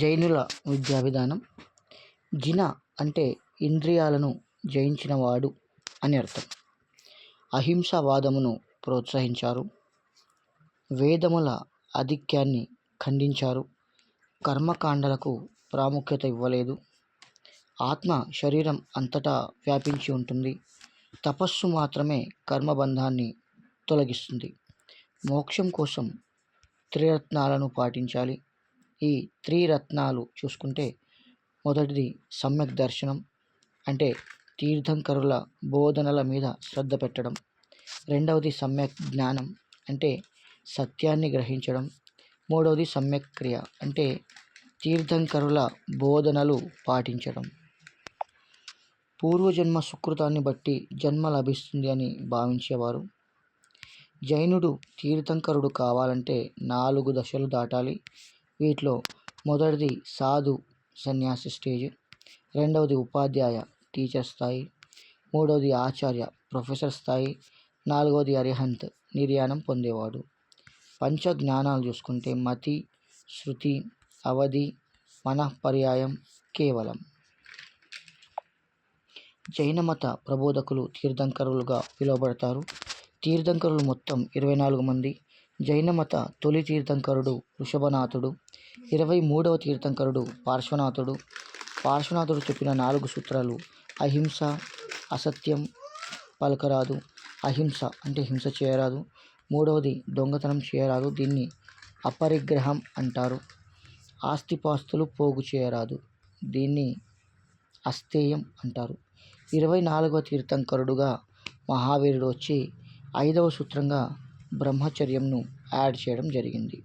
జైనుల విద్యా విధానం. జిన అంటే ఇంద్రియాలను జయించినవాడు అని అర్థం. అహింసావాదమును ప్రోత్సహించారు. వేదముల ఆధిక్యాన్ని ఖండించారు. కర్మకాండలకు ప్రాముఖ్యత ఇవ్వలేదు. ఆత్మ శరీరం అంతటా వ్యాపించి ఉంటుంది. తపస్సు మాత్రమే కర్మబంధాన్ని తొలగిస్తుంది. మోక్షం కోసం త్రిరత్నాలను పాటించాలి. ఈ త్రిరత్నాలు చూసుకుంటే మొదటిది సమ్యక్ దర్శనం, అంటే తీర్థంకరుల బోధనల మీద శ్రద్ధ పెట్టడం. రెండవది సమ్యక్ జ్ఞానం, అంటే సత్యాన్ని గ్రహించడం. మూడవది సమ్యక్ క్రియ, అంటే తీర్థంకరుల బోధనలు పాటించడం. పూర్వజన్మ సుకృతాన్ని బట్టి జన్మ లభిస్తుంది అని భావించేవారు. జైనుడు తీర్థంకరుడు కావాలంటే 4 దశలు దాటాలి. వీటిలో మొదటిది సాధు సన్యాసి స్టేజ్, రెండవది ఉపాధ్యాయ టీచర్ స్థాయి, మూడవది ఆచార్య ప్రొఫెసర్ స్థాయి, నాలుగవది అరిహంత్ నిర్యాణం పొందేవాడు. పంచ జ్ఞానాలు చూసుకుంటే మతి, శృతి, అవధి, మనఃపర్యాయం, కేవలం. జైనమత ప్రబోధకులు తీర్థంకరులుగా పిలువబడతారు. తీర్థంకరులు మొత్తం 24 మంది. జైనమత తొలి తీర్థంకరుడు వృషభనాథుడు. 23వ తీర్థంకరుడు పార్శ్వనాథుడు. పార్శ్వనాథుడు చెప్పిన 4 సూత్రాలు: అహింస, అసత్యం పలకరాదు, అహింస అంటే హింస చేయరాదు, మూడవది దొంగతనం చేయరాదు, దీన్ని అపరిగ్రహం అంటారు. ఆస్తిపాస్తులు పోగు చేయరాదు, దీన్ని అస్థేయం అంటారు. 24వ తీర్థంకరుడుగా మహావీరుడు వచ్చి 5వ సూత్రంగా బ్రహ్మచర్యంను యాడ్ చేయడం జరిగింది.